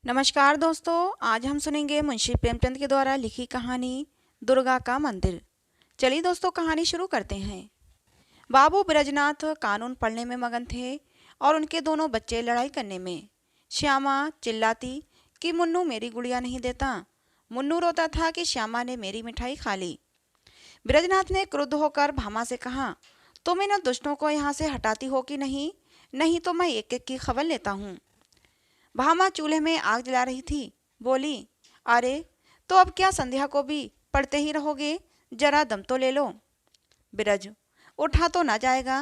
नमस्कार दोस्तों, आज हम सुनेंगे मुंशी प्रेमचंद के द्वारा लिखी कहानी दुर्गा का मंदिर। चलिए दोस्तों, कहानी शुरू करते हैं। बाबू ब्रजनाथ कानून पढ़ने में मगन थे और उनके दोनों बच्चे लड़ाई करने में। श्यामा चिल्लाती कि मुन्नू मेरी गुड़िया नहीं देता। मुन्नू रोता था कि श्यामा ने मेरी मिठाई खा ली। ब्रजनाथ ने क्रुद्ध होकर भामा से कहा, तुम इन दुष्टों को यहाँ से हटाती हो कि नहीं? नहीं तो मैं एक एक की खबर लेता हूँ। भामा चूल्हे में आग जला रही थी, बोली, अरे तो अब क्या संध्या को भी पढ़ते ही रहोगे? जरा दम तो ले लो। बिरज, उठा तो ना जाएगा,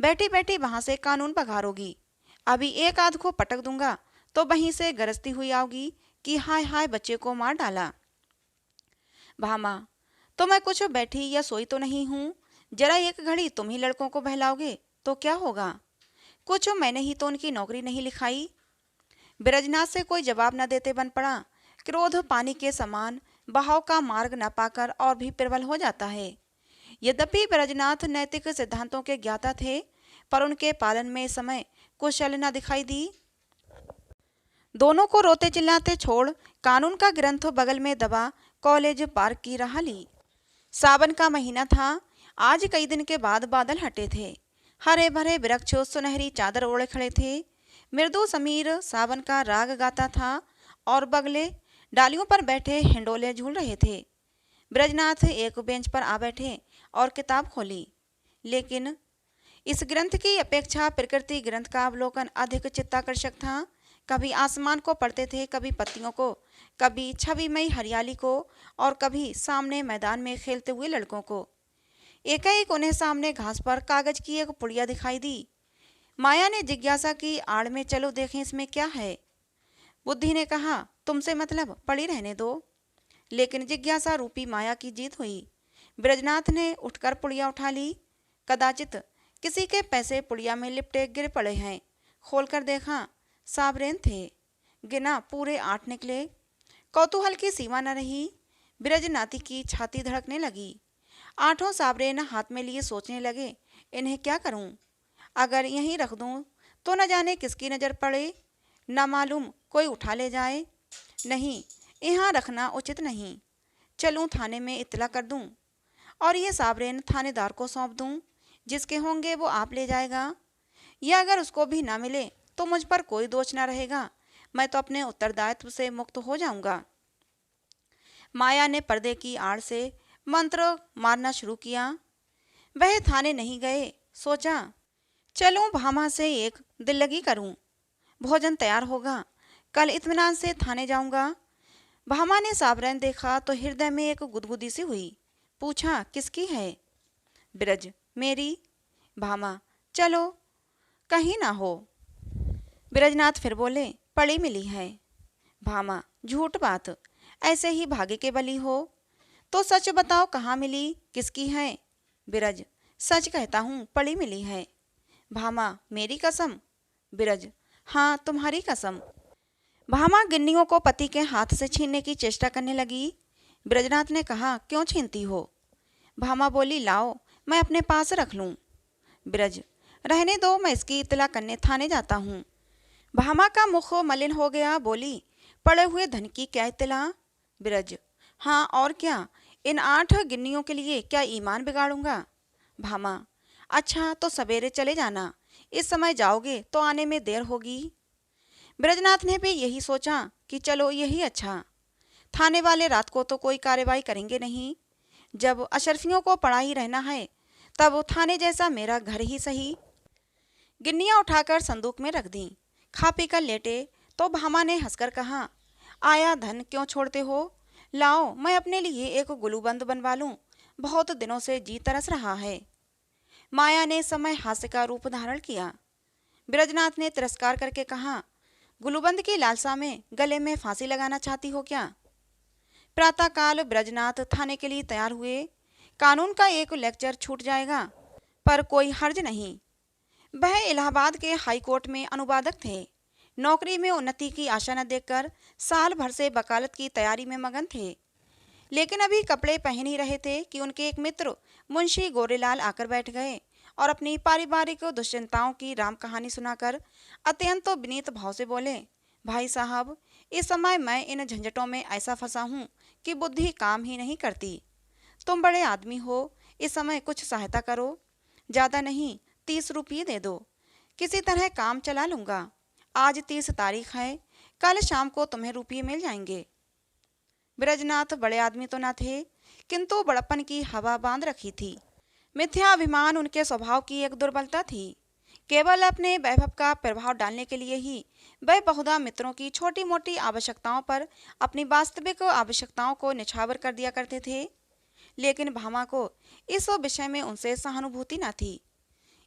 बैठी बैठी वहां से कानून पघारोगी। अभी एक आध को पटक दूंगा तो वहीं से गरजती हुई आओगी कि हाय हाय बच्चे को मार डाला। भामा, तो मैं कुछ बैठी या सोई तो नहीं हूँ। जरा एक घड़ी तुम ही लड़कों को बहलाओगे तो क्या होगा? कुछ मैंने ही तो उनकी नौकरी नहीं लिखाई। ब्रजनाथ से कोई जवाब न देते बन पड़ा। क्रोध पानी के समान बहाव का मार्ग न पाकर और भी प्रबल हो जाता है। यद्यपि ब्रजनाथ नैतिक सिद्धांतों के ज्ञाता थे, पर उनके पालन में इस समय कुशल न दिखाई दी। दोनों को रोते चिल्लाते छोड़ कानून का ग्रंथ बगल में दबा कॉलेज पार्क की राह ली। सावन का महीना था। आज कई दिन के बाद बादल हटे थे। हरे भरे वृक्ष सुनहरी चादर ओढ़े खड़े थे। मृदु समीर सावन का राग गाता था और बगले डालियों पर बैठे हिंडोले झूल रहे थे। ब्रजनाथ एक बेंच पर आ बैठे और किताब खोली, लेकिन इस ग्रंथ की अपेक्षा प्रकृति ग्रंथ का अवलोकन अधिक चित्ताकर्षक था। कभी आसमान को पढ़ते थे, कभी पत्तियों को, कभी छविमयी हरियाली को और कभी सामने मैदान में खेलते हुए लड़कों को। एकाएक उन्हें सामने घास पर कागज की एक पुड़िया दिखाई दी। माया ने जिज्ञासा की आड़ में, चलो देखें इसमें क्या है। बुद्धि ने कहा, तुमसे मतलब, पड़ी रहने दो। लेकिन जिज्ञासा रूपी माया की जीत हुई। ब्रजनाथ ने उठकर पुड़िया उठा ली। कदाचित किसी के पैसे पुड़िया में लिपटे गिर पड़े हैं। खोलकर देखा, सावरेन थे। गिना, पूरे 8 निकले। कौतूहल की सीमा न रही। ब्रजनाथी की छाती धड़कने लगी। 8 सावरेन हाथ में लिए सोचने लगे, इन्हें क्या करूं? अगर यहीं रख दूं तो न जाने किसकी नज़र पड़े, न मालूम कोई उठा ले जाए। नहीं, यहाँ रखना उचित नहीं। चलूं थाने में इत्तला कर दूं और ये सावरेन थानेदार को सौंप दूं। जिसके होंगे वो आप ले जाएगा। या अगर उसको भी ना मिले तो मुझ पर कोई दोष ना रहेगा। मैं तो अपने उत्तरदायित्व से मुक्त हो जाऊंगा। माया ने पर्दे की आड़ से मंत्र मारना शुरू किया। वह थाने नहीं गए। सोचा, चलूं भामा से एक दिल लगी करूं। भोजन तैयार होगा, कल इत्मीनान से थाने जाऊंगा। भामा ने सावरन देखा तो हृदय में एक गुदगुदी सी हुई। पूछा, किसकी है? ब्रज, मेरी। भामा, चलो कहीं ना हो। ब्रजनाथ फिर बोले, पड़ी मिली है। भामा, झूठ बात, ऐसे ही भागे के बली हो। तो सच बताओ, कहाँ मिली, किसकी है? ब्रज, सच कहता हूँ, पड़ी मिली है। भामा, मेरी कसम? ब्रज, हाँ, तुम्हारी कसम। भामा गिन्नियों को पति के हाथ से छीनने की चेष्टा करने लगी। ब्रजनाथ ने कहा, क्यों छीनती हो? भामा बोली, लाओ मैं अपने पास रख लूं। ब्रज, रहने दो, मैं इसकी इत्तला करने थाने जाता हूँ। भामा का मुख मलिन हो गया, बोली, पड़े हुए धन की क्या इत्तला? ब्रज, हाँ और क्या, इन 8 गिन्नियों के लिए क्या ईमान बिगाड़ूंगा? भामा, अच्छा तो सवेरे चले जाना, इस समय जाओगे तो आने में देर होगी। ब्रजनाथ ने भी यही सोचा कि चलो यही अच्छा। थाने वाले रात को तो कोई कार्रवाई करेंगे नहीं। जब अशरफियों को पड़ा ही रहना है तब थाने जैसा मेरा घर ही सही। गिन्नियाँ उठाकर संदूक में रख दी। खा पी कर लेटे तो भामा ने हंसकर कहा, आया धन क्यों छोड़ते हो? लाओ मैं अपने लिए एक गुलूबंद बनवा लूं, बहुत दिनों से जी तरस रहा है। माया ने समय हास्य का रूप धारण किया। ब्रजनाथ ने तिरस्कार करके कहा, गुलूबंद की लालसा में गले में फांसी लगाना चाहती हो क्या? प्रातःकाल ब्रजनाथ थाने के लिए तैयार हुए। कानून का एक लेक्चर छूट जाएगा, पर कोई हर्ज नहीं। वह इलाहाबाद के हाई कोर्ट में अनुवादक थे। नौकरी में उन्नति की आशा न देखकर साल भर से वकालत की तैयारी में मगन थे। लेकिन अभी कपड़े पहन ही रहे थे कि उनके एक मित्र मुंशी गोरेलाल आकर बैठ गए और अपनी पारिवारिक दुश्चिंताओं की राम कहानी सुनाकर अत्यंत विनीत भाव से बोले, भाई साहब, इस समय मैं इन झंझटों में ऐसा फंसा हूँ कि बुद्धि काम ही नहीं करती। तुम बड़े आदमी हो, इस समय कुछ सहायता करो। ज़्यादा नहीं, 30 रुपये दे दो, किसी तरह काम चला लूँगा। आज 30 तारीख है, कल शाम को तुम्हें रुपये मिल जाएंगे। ब्रजनाथ बड़े आदमी तो न थे, किंतु बड़प्पन की हवा बांध रखी थी। मिथ्याभिमान उनके स्वभाव की एक दुर्बलता थी। केवल अपने वैभव का प्रभाव डालने के लिए ही वह बहुधा मित्रों की छोटी मोटी आवश्यकताओं पर अपनी वास्तविक आवश्यकताओं को निछावर कर दिया करते थे। लेकिन भामा को इस विषय में उनसे सहानुभूति न थी।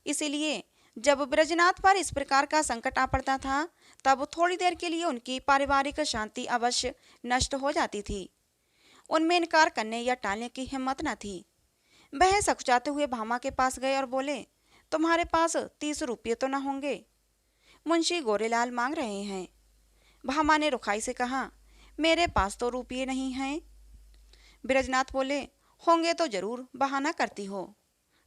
इसीलिए जब ब्रजनाथ पर इस प्रकार का संकट आ पड़ता था, तब थोड़ी देर के लिए उनकी पारिवारिक शांति अवश्य नष्ट हो जाती थी। उनमें इनकार करने या टालने की हिम्मत न थी। वह सकुचाते हुए भामा के पास गए और बोले, तुम्हारे पास 30 रुपये तो न होंगे? मुंशी गोरेलाल मांग रहे हैं। भामा ने रुखाई से कहा, मेरे पास तो रुपये नहीं हैं। ब्रजनाथ बोले, होंगे तो जरूर बहाना करती हो।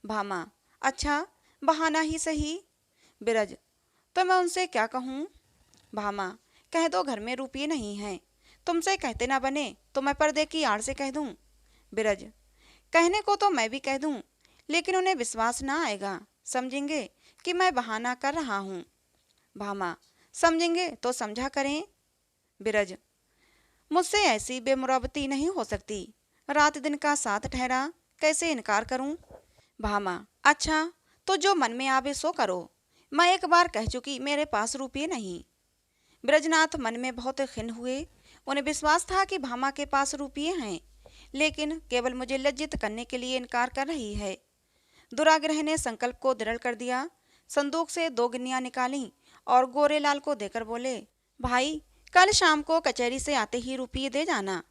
भामा, अच्छा बहाना ही सही। बिरज, तो मैं उनसे क्या कहूँ? भामा, कह दो घर में रुपये नहीं हैं। तुमसे कहते ना बने तो मैं पर्दे की आड़ से कह दूँ। बिरज, कहने को तो मैं भी कह दूँ, लेकिन उन्हें विश्वास ना आएगा, समझेंगे कि मैं बहाना कर रहा हूँ। भामा, समझेंगे तो समझा करें। बिरज, मुझसे ऐसी बेमुरवती नहीं हो सकती। रात दिन का साथ ठहरा, कैसे इनकार करूं? भामा, अच्छा तो जो मन में आवे सो करो। मैं एक बार कह चुकी मेरे पास रुपये नहीं। ब्रजनाथ मन में बहुत खिन्न हुए। उन्हें विश्वास था कि भामा के पास रुपये हैं, लेकिन केवल मुझे लज्जित करने के लिए इनकार कर रही है। दुराग्रह ने संकल्प को दृढ़ कर दिया। संदूक से 2 गिन्नियां निकाली और गोरेलाल को देकर बोले, भाई कल शाम को कचहरी से आते ही रुपये दे जाना।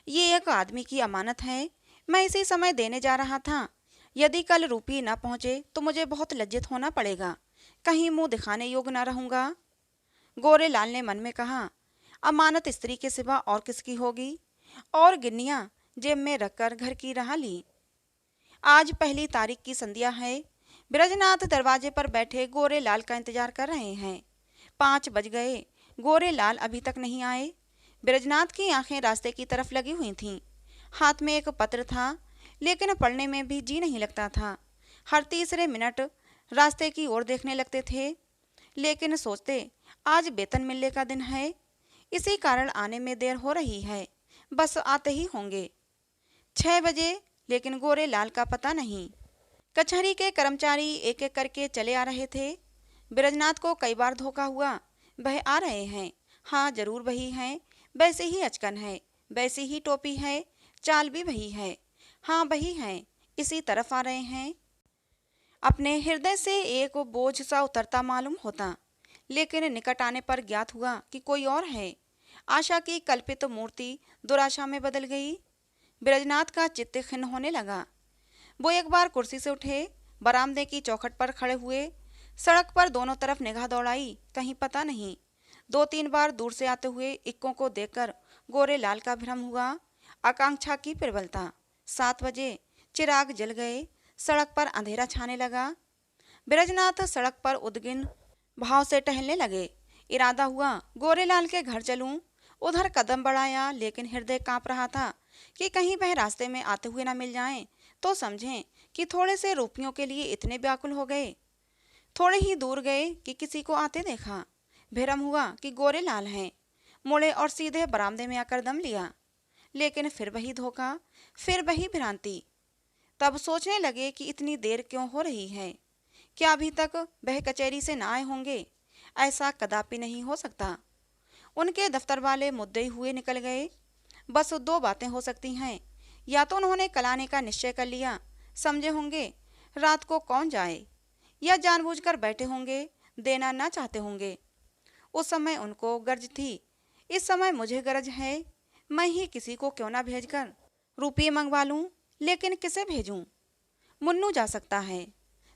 ये एक आदमी की अमानत है, मैं इसी समय देने जा रहा था। यदि कल रुपये न पहुँचे तो मुझे बहुत लज्जित होना पड़ेगा, कहीं मुंह दिखाने योग्य न रहूँगा। गोरेलाल ने मन में कहा, अमानत स्त्री के सिवा और किसकी होगी? और गिन्नियां जेब में रखकर घर की राह ली। आज 1 तारीख की संध्या है। ब्रजनाथ दरवाजे पर बैठे गोरेलाल का इंतजार कर रहे हैं। 5 बज गए, गोरेलाल अभी तक नहीं आए। ब्रजनाथ की आंखें रास्ते की तरफ लगी हुई थीं। हाथ में एक पत्र था, लेकिन पढ़ने में भी जी नहीं लगता था। हर तीसरे मिनट रास्ते की ओर देखने लगते थे, लेकिन सोचते आज वेतन मिलने का दिन है, इसी कारण आने में देर हो रही है, बस आते ही होंगे। 6 बजे, लेकिन गोरेलाल का पता नहीं। कचहरी के कर्मचारी एक एक करके चले आ रहे थे। ब्रजनाथ को कई बार धोखा हुआ, वह आ रहे हैं, हाँ जरूर वही हैं, वैसे ही अचकन है, वैसी ही टोपी है, चाल भी वही है, हाँ वही हैं, इसी तरफ आ रहे हैं। अपने हृदय से एक बोझ सा उतरता मालूम होता, लेकिन निकट आने पर ज्ञात हुआ कि कोई और है। आशा की कल्पित मूर्ति दुराशा में बदल गई। ब्रजनाथ का चित्त खिन्न होने लगा। वो एक बार कुर्सी से उठे, बरामदे की चौखट पर खड़े हुए, सड़क पर दोनों तरफ निगाह दौड़ाई, कहीं पता नहीं। 2-3 बार दूर से आते हुए इक्कों को देखकर गोरेलाल का भ्रम हुआ। आकांक्षा की प्रबलता। 7 बजे चिराग जल गए, सड़क पर अंधेरा छाने लगा। ब्रजनाथ सड़क पर उद्विग्न भाव से टहलने लगे। इरादा हुआ गोरेलाल के घर चलूं। उधर कदम बढ़ाया, लेकिन हृदय कांप रहा था कि कहीं वह रास्ते में आते हुए न मिल जाएं, तो समझें कि थोड़े से रुपयों के लिए इतने व्याकुल हो गए। थोड़े ही दूर गए कि किसी को आते देखा। भ्रम हुआ कि गोरेलाल हैं। मुड़े और सीधे बरामदे में आकर दम लिया, लेकिन फिर वही धोखा, फिर वही भ्रांति। तब सोचने लगे कि इतनी देर क्यों हो रही है? क्या अभी तक वह कचहरी से न आए होंगे? ऐसा कदापि नहीं हो सकता। उनके दफ्तर वाले मुद्दे हुए निकल गए। बस 2 बातें हो सकती हैं, या तो उन्होंने कल आने का निश्चय कर लिया, समझे होंगे रात को कौन जाए, या जानबूझकर बैठे होंगे, देना ना चाहते होंगे। उस समय उनको गर्ज थी, इस समय मुझे गरज है, मैं ही किसी को क्यों ना भेजकर रुपये मंगवा लूं, लेकिन किसे भेजूं? मुन्नू जा सकता है,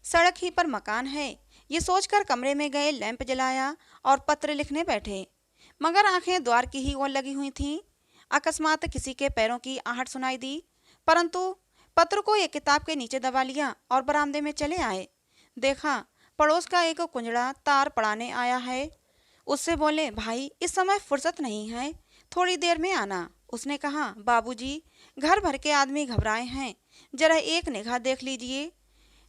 सड़क ही पर मकान है, ये सोचकर कमरे में गए, लैंप जलाया और पत्र लिखने बैठे, मगर आंखें द्वार की ही ओर लगी हुई थीं। अकस्मात किसी के पैरों की आहट सुनाई दी, परंतु पत्र को एक किताब के नीचे दबा लिया और बरामदे में चले आए। देखा पड़ोस का एक कुंजड़ा तार पड़ाने आया है। उससे बोले, भाई इस समय फुर्सत नहीं है, थोड़ी देर में आना। उसने कहा, बाबूजी घर भर के आदमी घबराए हैं, जरा एक निगाह देख लीजिए।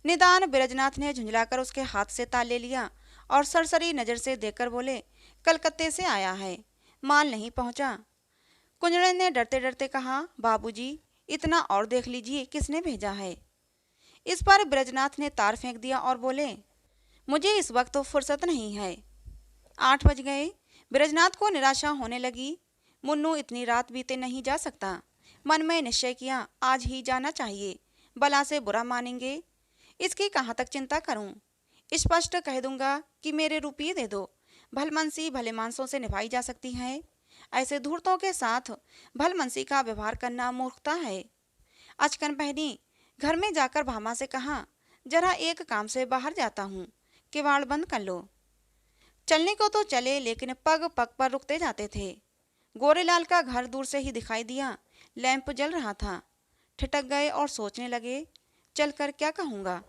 निदान बिरजनाथ ने झुंझलाकर उसके हाथ से ताल ले लिया और सरसरी नजर से देखकर बोले, कलकत्ते से आया है, माल नहीं पहुंचा। कुंजड़े ने डरते डरते कहा, बाबूजी इतना और देख लीजिए किसने भेजा है। इस पर ब्रजनाथ ने तार फेंक दिया और बोले, मुझे इस वक्त तो फुर्सत नहीं है। 8 बज गए। ब्रजनाथ को निराशा होने लगी। मुन्नू इतनी रात बीते नहीं जा सकता। मन में निश्चय किया, आज ही जाना चाहिए, बला से बुरा मानेंगे, इसकी कहाँ तक चिंता करूं। स्पष्ट कह दूंगा कि मेरे रुपये दे दो। भलमनसी भले मानसों से निभाई जा सकती है, ऐसे धूर्तों के साथ भलमनसी का व्यवहार करना मूर्खता है। अचकन पहनी घर में जाकर भामा से कहा, जरा एक काम से बाहर जाता हूँ, किवाड़ बंद कर लो। चलने को तो चले, लेकिन पग पग पर रुकते जाते थे। गोरेलाल का घर दूर से ही दिखाई दिया, लैंप जल रहा था। ठिठक गए और सोचने लगे, चलकर क्या कहूँगा।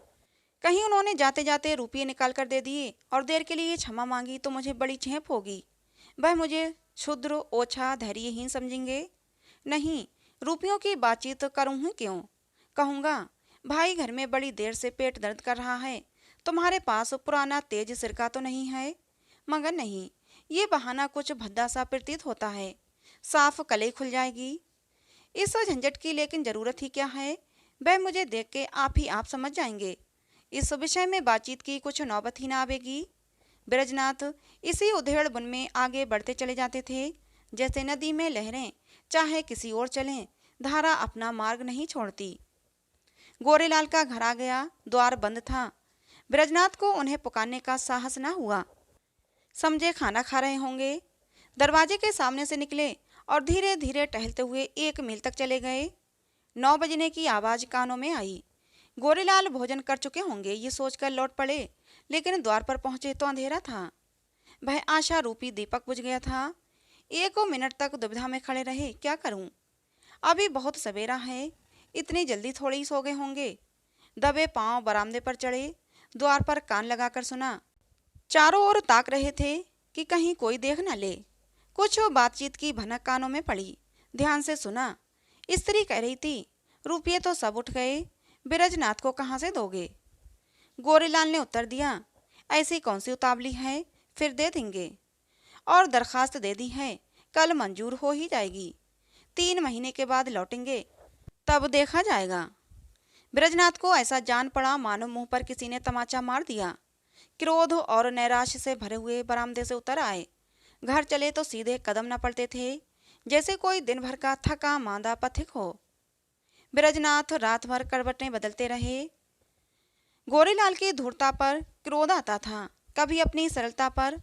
कहीं उन्होंने जाते जाते रुपये निकाल कर दे दिए और देर के लिए क्षमा मांगी तो मुझे बड़ी झेप होगी। वह मुझे क्षुद्र, ओछा, धैर्यहीन समझेंगे। नहीं, रुपयों की बातचीत करूँ ही क्यों। कहूँगा, भाई घर में बड़ी देर से पेट दर्द कर रहा है, तुम्हारे पास पुराना तेज सिरका तो नहीं है। मगर नहीं, ये बहाना कुछ भद्दा सा प्रतीत होता है, साफ कलई खुल जाएगी। इस झंझट की लेकिन जरूरत ही क्या है, वह मुझे देख के आप ही आप समझ जाएंगे। इस विषय में बातचीत की कुछ नौबत ही ना आवेगी। ब्रजनाथ इसी उधेड़ बुन में आगे बढ़ते चले जाते थे, जैसे नदी में लहरें चाहे किसी ओर चलें, धारा अपना मार्ग नहीं छोड़ती। गोरेलाल का घर आ गया, द्वार बंद था। ब्रजनाथ को उन्हें पुकारने का साहस न हुआ। समझे खाना खा रहे होंगे। दरवाजे के सामने से निकले और धीरे धीरे टहलते हुए 1 मील तक चले गए। 9 बजने की आवाज़ कानों में आई। गोरेलाल भोजन कर चुके होंगे, ये सोचकर लौट पड़े, लेकिन द्वार पर पहुंचे तो अंधेरा था। वह आशा रूपी दीपक बुझ गया था। 1 मिनट तक दुविधा में खड़े रहे, क्या करूं, अभी बहुत सवेरा है, इतनी जल्दी थोड़ी सो गए होंगे। दबे पांव बरामदे पर चढ़े, द्वार पर कान लगाकर सुना। चारों ओर ताक रहे थे कि कहीं कोई देख न ले। कुछ बातचीत की भनक कानों में पड़ी। ध्यान से सुना। स्त्री कह रही थी, रुपये तो सब उठ गए, बिरजनाथ को कहाँ से दोगे। गोरेलाल ने उत्तर दिया, ऐसी कौन सी उतावली है, फिर दे देंगे। और दरखास्त दे दी है, कल मंजूर हो ही जाएगी। 3 महीने के बाद लौटेंगे, तब देखा जाएगा। ब्रजनाथ को ऐसा जान पड़ा मानो मुंह पर किसी ने तमाचा मार दिया। क्रोध और नैराश्य से भरे हुए बरामदे से उतर आए। घर चले तो सीधे कदम न पड़ते थे, जैसे कोई दिन भर का थका मांदा पथिक हो। ब्रजनाथ रात भर करवटें बदलते रहे। गोरेलाल की धूर्तता पर क्रोध आता था, कभी अपनी सरलता पर।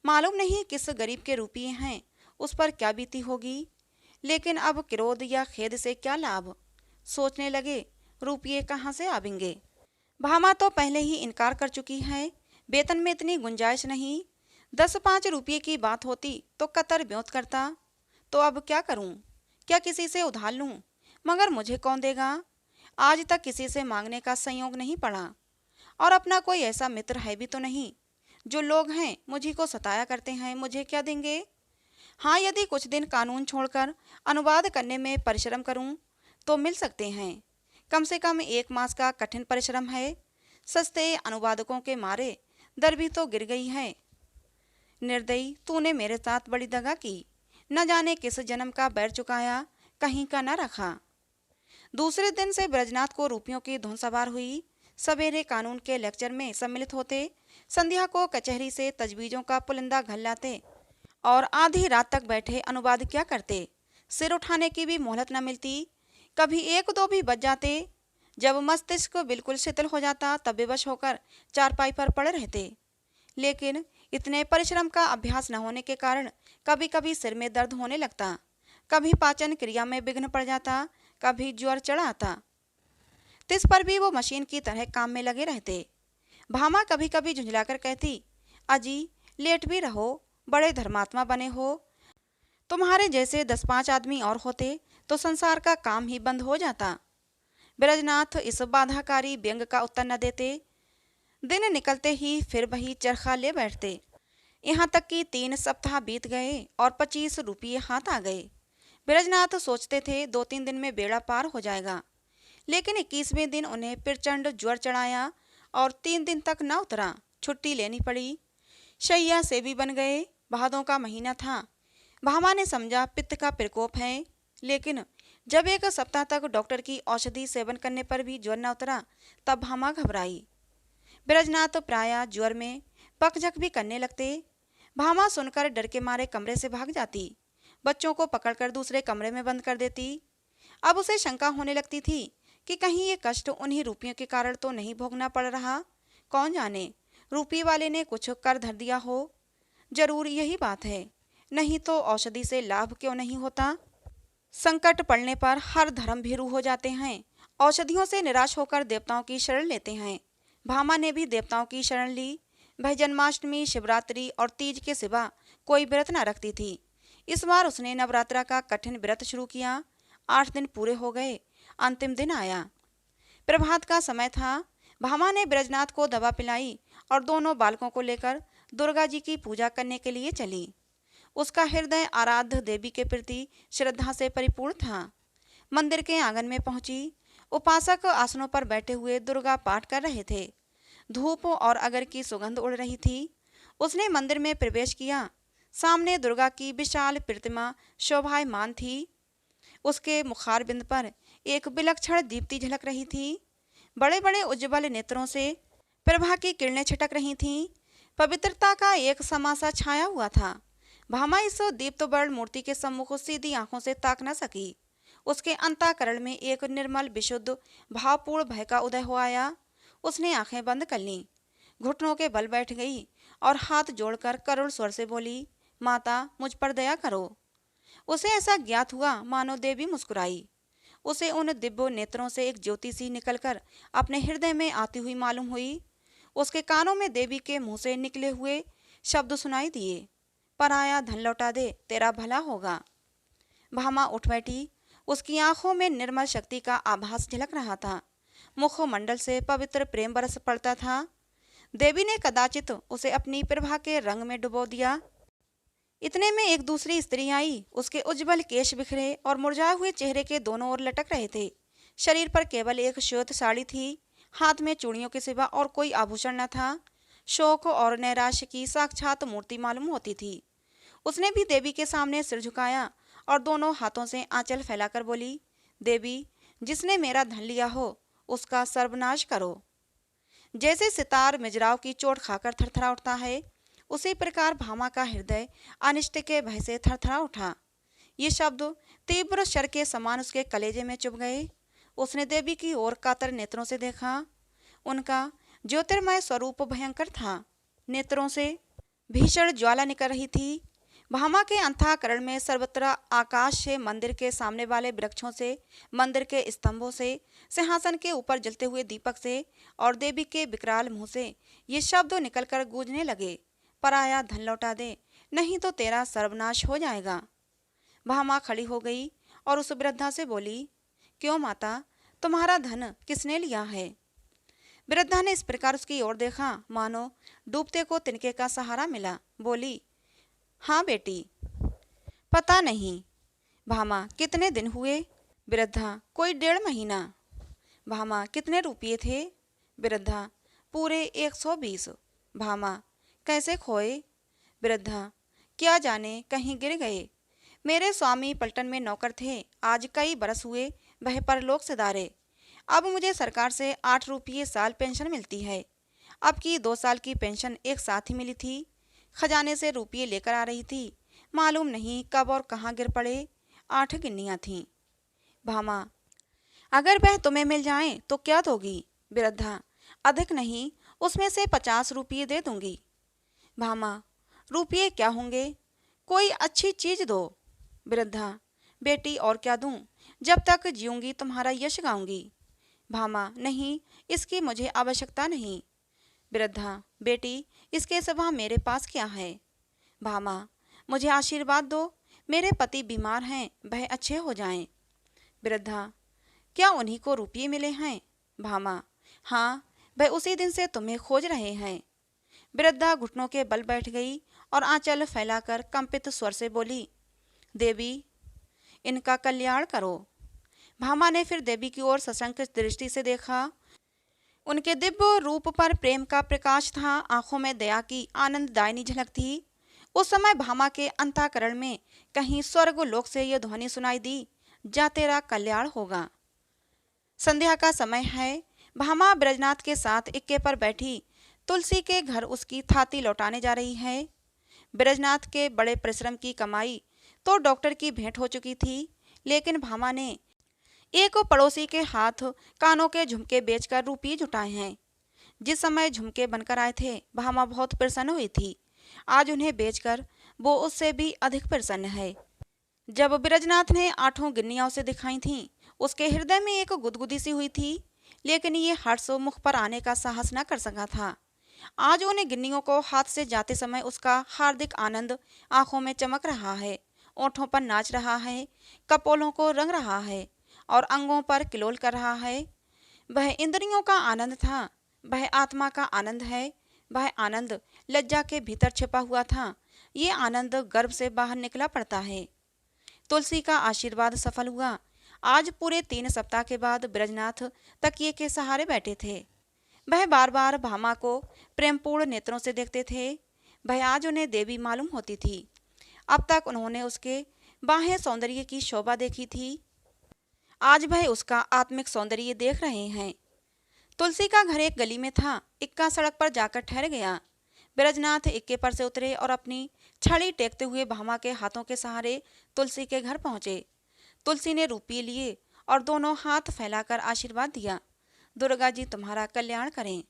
मालूम नहीं किस गरीब के रुपये हैं, उस पर क्या बीती होगी। लेकिन अब क्रोध या खेद से क्या लाभ। सोचने लगे, रुपये कहाँ से आवेंगे। भामा तो पहले ही इनकार कर चुकी है, वेतन में इतनी गुंजाइश नहीं। 10-5 रुपये की बात होती तो कतर ब्योत करता। तो अब क्या करूं, क्या किसी से उधार लूं, मगर मुझे कौन देगा। आज तक किसी से मांगने का संयोग नहीं पड़ा, और अपना कोई ऐसा मित्र है भी तो नहीं। जो लोग हैं मुझी को सताया करते हैं, मुझे क्या देंगे। हाँ, यदि कुछ दिन कानून छोड़कर अनुवाद करने में परिश्रम करूं तो मिल सकते हैं। कम से कम 1 मास का कठिन परिश्रम है। सस्ते अनुवादकों के मारे दर भी तो गिर गई है। निर्दयी, तूने मेरे साथ बड़ी दगा की। न जाने किस जन्म का बैर चुकाया, कहीं का न रखा। दूसरे दिन से ब्रजनाथ को रुपयों की धुन सवार हुई। सवेरे कानून के लेक्चर में सम्मिलित होते, संध्या को कचहरी से तजवीज़ों का पुलिंदा घल लाते और आधी रात तक बैठे अनुवाद क्या करते। सिर उठाने की भी मोहलत न मिलती। कभी 1-2 भी बज जाते। जब मस्तिष्क बिल्कुल शिथिल हो जाता तब बेबस होकर चारपाई पर पड़े रहते। लेकिन इतने परिश्रम का अभ्यास न होने के कारण कभी कभी सिर में दर्द होने लगता, कभी पाचन क्रिया में विघ्न पड़ जाता, कभी ज्वर चढ़ आता। तिस पर भी वो मशीन की तरह काम में लगे रहते। भामा कभी कभी झुंझलाकर कहती, अजी लेट भी रहो, बड़े धर्मात्मा बने हो। तुम्हारे जैसे 10-5 आदमी और होते तो संसार का काम ही बंद हो जाता। ब्रजनाथ इस बाधाकारी व्यंग का उत्तर न देते। दिन निकलते ही फिर वही चरखा ले बैठते। यहाँ तक कि 3 सप्ताह बीत गए और 25 रुपये हाथ आ गए। ब्रजनाथ सोचते थे 2-3 दिन में बेड़ा पार हो जाएगा, लेकिन 21वें दिन उन्हें प्रचंड ज्वर चढ़ाया और 3 दिन तक न उतरा। छुट्टी लेनी पड़ी। शैया सेवी बन गए। भादों का महीना था। भामा ने समझा पित्त का प्रकोप है, लेकिन जब 1 सप्ताह तक डॉक्टर की औषधि सेवन करने पर भी ज्वर न उतरा, तब भामा घबराई। ब्रजनाथ प्रायः ज्वर में पकझक भी करने लगते। भामा सुनकर डर के मारे कमरे से भाग जाती, बच्चों को पकड़कर दूसरे कमरे में बंद कर देती। अब उसे शंका होने लगती थी कि कहीं ये कष्ट उन्हीं रुपयों के कारण तो नहीं भोगना पड़ रहा। कौन जाने रुपये वाले ने कुछ कर धर दिया हो। जरूर यही बात है, नहीं तो औषधि से लाभ क्यों नहीं होता। संकट पड़ने पर हर धर्म भीरू हो जाते हैं। औषधियों से निराश होकर देवताओं की शरण लेते हैं। भामा ने भी देवताओं की शरण ली। वह जन्माष्टमी, शिवरात्रि और तीज के सिवा कोई व्रत न रखती थी। इस बार उसने नवरात्रा का कठिन व्रत शुरू किया। 8 दिन पूरे हो गए। अंतिम दिन आया। प्रभात का समय था। भामा ने ब्रजनाथ को दवा पिलाई और दोनों बालकों को लेकर दुर्गा जी की पूजा करने के लिए चली। उसका हृदय आराध्य देवी के प्रति श्रद्धा से परिपूर्ण था। मंदिर के आंगन में पहुंची। उपासक आसनों पर बैठे हुए दुर्गा पाठ कर रहे थे। धूप और अगर की सुगंध उड़ रही थी। उसने मंदिर में प्रवेश किया। सामने दुर्गा की विशाल प्रतिमा शोभायमान थी। उसके मुखारबिंद पर एक विलक्षण दीप्ति झलक रही थी। बड़े बड़े उज्ज्वल नेत्रों से प्रभा की किरणें छिटक रही थीं। पवित्रता का एक समासा छाया हुआ था। भामा इस दीप्तवर्ण मूर्ति के सम्मुख सीधी आंखों से ताक न सकी। उसके अंतःकरण में एक निर्मल विशुद्ध भावपूर्ण भय का उदय हो आया। उसने आंखें बंद कर लीं, घुटनों के बल बैठ गई और हाथ जोड़कर करुण स्वर से बोली, माता, मुझ पर दया करो। उसे ऐसा ज्ञात हुआ मानो देवी मुस्कुराई। उसे उन दिव्य नेत्रों से एक ज्योति सी निकलकर अपने हृदय में आती हुई मालूम हुई। उसके कानों में देवी के मुंह से निकले हुए शब्द सुनाई दिए, पराया धन लौटा दे, तेरा भला होगा। भामा उठ बैठी। उसकी आंखों में निर्मल शक्ति का आभास झलक रहा था। मुखमंडल से पवित्र प्रेम बरस पड़ता था। देवी ने कदाचित उसे अपनी प्रभा के रंग में डुबो दिया। इतने में एक दूसरी स्त्री आई। उसके उज्जवल केश बिखरे और मुरझाए हुए चेहरे के दोनों ओर लटक रहे थे। शरीर पर केवल एक श्वेत साड़ी थी। हाथ में चूड़ियों के सिवा और कोई आभूषण न था। शोक और नैराश्य की साक्षात मूर्ति मालूम होती थी। उसने भी देवी के सामने सिर झुकाया और दोनों हाथों से आंचल फैलाकर बोली, देवी, जिसने मेरा धन लिया हो उसका सर्वनाश करो। जैसे सितार मिजराव की चोट खाकर थरथरा उठता है, उसी प्रकार भामा का हृदय अनिष्ट के भय से थरथरा उठा। ये शब्द तीव्र शर के समान उसके कलेजे में चुभ गए। उसने देवी की ओर कातर नेत्रों से देखा। उनका ज्योतिर्मय स्वरूप भयंकर था। नेत्रों से भीषण ज्वाला निकल रही थी। भामा के अंतःकरण में सर्वत्र आकाश से, मंदिर के सामने वाले वृक्षों से, मंदिर के स्तंभों से, सिंहासन के ऊपर जलते हुए दीपक से और देवी के विकराल मुंह से ये शब्द निकलकर गूंजने लगे, पराया धन लौटा दे, नहीं तो तेरा सर्वनाश हो जाएगा। भामा खड़ी हो गई और उस वृद्धा से बोली, क्यों माता, तुम्हारा धन किसने लिया है? वृद्धा ने इस प्रकार उसकी ओर देखा मानो डूबते को तिनके का सहारा मिला। बोली, हाँ बेटी, पता नहीं। भामा, कितने दिन हुए? वृद्धा, कोई 1.5 महीना। भामा, कितने रुपये थे? वृद्धा, पूरे 120। भामा, कैसे खोए? वृद्धा, क्या जाने, कहीं गिर गए। मेरे स्वामी पलटन में नौकर थे। आज कई बरस हुए वह परलोक सिधारे। अब मुझे सरकार से 8 रुपये साल पेंशन मिलती है। अब की 2 साल की पेंशन एक साथ ही मिली थी। खजाने से रुपये लेकर आ रही थी। मालूम नहीं कब और कहाँ गिर पड़े। 8 गिन्नियाँ थीं। भामा, अगर वह तुम्हें मिल जाए तो क्या दोगी? वृद्धा, अधिक नहीं, उसमें से 50 रुपये दे दूंगी। भामा, रुपये क्या होंगे, कोई अच्छी चीज दो। वृद्धा, बेटी, और क्या दूं? जब तक जीऊंगी तुम्हारा यश गाऊंगी। भामा, नहीं, इसकी मुझे आवश्यकता नहीं। वृद्धा, बेटी, इसके सिवा मेरे पास क्या है? भामा, मुझे आशीर्वाद दो, मेरे पति बीमार हैं, वह अच्छे हो जाएं। वृद्धा, क्या उन्हीं को रुपये मिले हैं? भामा, हाँ, वह उसी दिन से तुम्हें खोज रहे हैं। वृद्धा घुटनों के बल बैठ गई और आंचल फैलाकर कंपित स्वर से बोली, देवी, इनका कल्याण करो। भामा ने फिर देवी की ओर सशंक दृष्टि से देखा। उनके दिव्य रूप पर प्रेम का प्रकाश था, आंखों में दया की आनंददायिनी झलक थी। उस समय भामा के अंतःकरण में कहीं स्वर्ग लोक से यह ध्वनि सुनाई दी, जा तेरा कल्याण होगा। संध्या का समय है। भामा ब्रजनाथ के साथ इक्के पर बैठी तुलसी के घर उसकी थाती लौटाने जा रही है। ब्रजनाथ के बड़े परिश्रम की कमाई तो डॉक्टर की भेंट हो चुकी थी, लेकिन भामा ने एक पड़ोसी के हाथ कानों के झुमके बेचकर रुपये जुटाए हैं। जिस समय झुमके बनकर आए थे, भामा बहुत प्रसन्न हुई थी। आज उन्हें बेचकर वो उससे भी अधिक प्रसन्न है। जब ब्रजनाथ ने 8 गिन्नियां उसे दिखाई थीं, उसके हृदय में एक गुदगुदी सी हुई थी, लेकिन ये हर्ष मुख पर आने का साहस न कर सका था। आज उन गिन्नियों को हाथ से जाते समय उसका हार्दिक आनंद आंखों में चमक रहा है, ओठों पर नाच रहा है, कपोलों को रंग रहा है और अंगों पर किलोल कर रहा है। वह इंद्रियों का आनंद था, वह आत्मा का आनंद है। वह आनंद लज्जा के भीतर छिपा हुआ था, ये आनंद गर्भ से बाहर निकला पड़ता है। तुलसी का आशीर्वाद सफल हुआ। आज पूरे 3 सप्ताह के बाद ब्रजनाथ तकिए के सहारे बैठे थे। वह बार बार भामा को प्रेमपूर्ण नेत्रों से देखते थे। वह आज उन्हें देवी मालूम होती थी। अब तक उन्होंने उसके बाह्य सौंदर्य की शोभा देखी थी, आज वह उसका आत्मिक सौंदर्य देख रहे हैं। तुलसी का घर एक गली में था। इक्का सड़क पर जाकर ठहर गया। ब्रजनाथ इक्के पर से उतरे और अपनी छड़ी टेकते हुए भामा के हाथों के सहारे तुलसी के घर पहुंचे। तुलसी ने रुपये लिए और दोनों हाथ फैलाकर आशीर्वाद दिया, दुर्गा जी तुम्हारा कल्याण करें।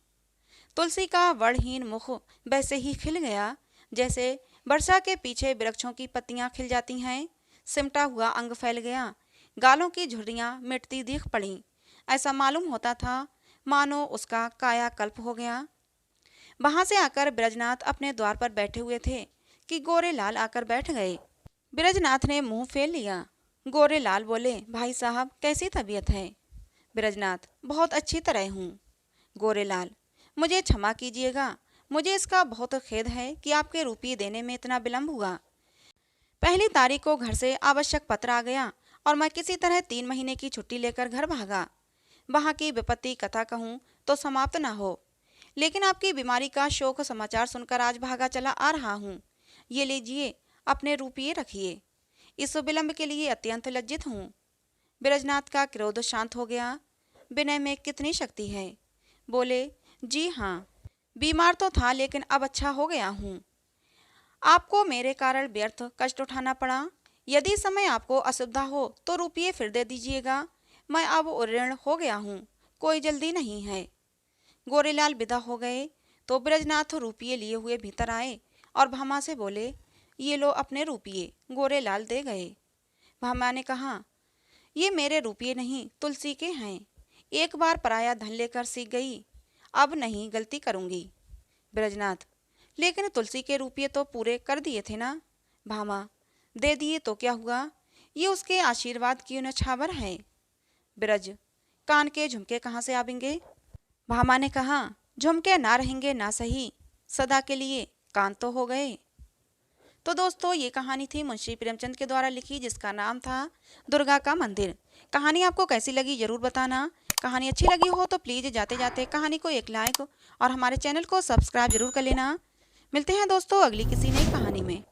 तुलसी का वर्णहीन मुख वैसे ही खिल गया जैसे वर्षा के पीछे वृक्षों की पत्तियां खिल जाती हैं। सिमटा हुआ अंग फैल गया, गालों की झुर्रियां मिटती दिख पड़ी। ऐसा मालूम होता था मानो उसका कायाकल्प हो गया। वहां से आकर ब्रजनाथ अपने द्वार पर बैठे हुए थे कि गोरे लाल आकर बैठ गए। ब्रजनाथ ने मुंह फेर लिया। गोरे लाल बोले, भाई साहब कैसी तबीयत है? ब्रजनाथ, बहुत अच्छी तरह हूँ। गोरे लाल, मुझे क्षमा कीजिएगा, मुझे इसका बहुत खेद है कि आपके रुपये देने में इतना विलंब हुआ। पहली तारीख को घर से आवश्यक पत्र आ गया और मैं किसी तरह 3 महीने की छुट्टी लेकर घर भागा। वहाँ की विपत्ति कथा कहूँ तो समाप्त न हो, लेकिन आपकी बीमारी का शोक समाचार सुनकर आज भागा चला आ रहा हूँ। ये लीजिए, अपने रुपये रखिए। इस विलंब के लिए अत्यंत लज्जित हूँ। ब्रजनाथ का क्रोध शांत हो गया। विनय में कितनी शक्ति है। बोले, जी हाँ, बीमार तो था लेकिन अब अच्छा हो गया हूँ। आपको मेरे कारण व्यर्थ कष्ट उठाना पड़ा। यदि समय आपको असुविधा हो तो रुपये फिर दे दीजिएगा। मैं अब ऋण हो गया हूँ, कोई जल्दी नहीं है। गोरेलाल विदा हो गए तो ब्रजनाथ रुपये लिए हुए भीतर आए और भामा से बोले, ये लो अपने रुपये। गोरेलाल दे गए। भामा ने कहा, ये मेरे रुपये नहीं तुलसी के हैं। एक बार पराया धन लेकर सीख गई, अब नहीं गलती करूंगी। ब्रजनाथ, लेकिन तुलसी के रुपये तो पूरे कर दिए थे ना। भामा, दे दिए तो क्या हुआ, ये उसके आशीर्वाद की न्यौछावर है। ब्रज, कान के झुमके कहाँ से आवेंगे? भामा ने कहा, झुमके ना रहेंगे ना सही, सदा के लिए कान तो हो गए। तो दोस्तों, ये कहानी थी मुंशी प्रेमचंद के द्वारा लिखी, जिसका नाम था दुर्गा का मंदिर। कहानी आपको कैसी लगी जरूर बताना। कहानी अच्छी लगी हो तो प्लीज़ जाते जाते कहानी को एक लाइक और हमारे चैनल को सब्सक्राइब जरूर कर लेना। मिलते हैं दोस्तों अगली किसी नई कहानी में।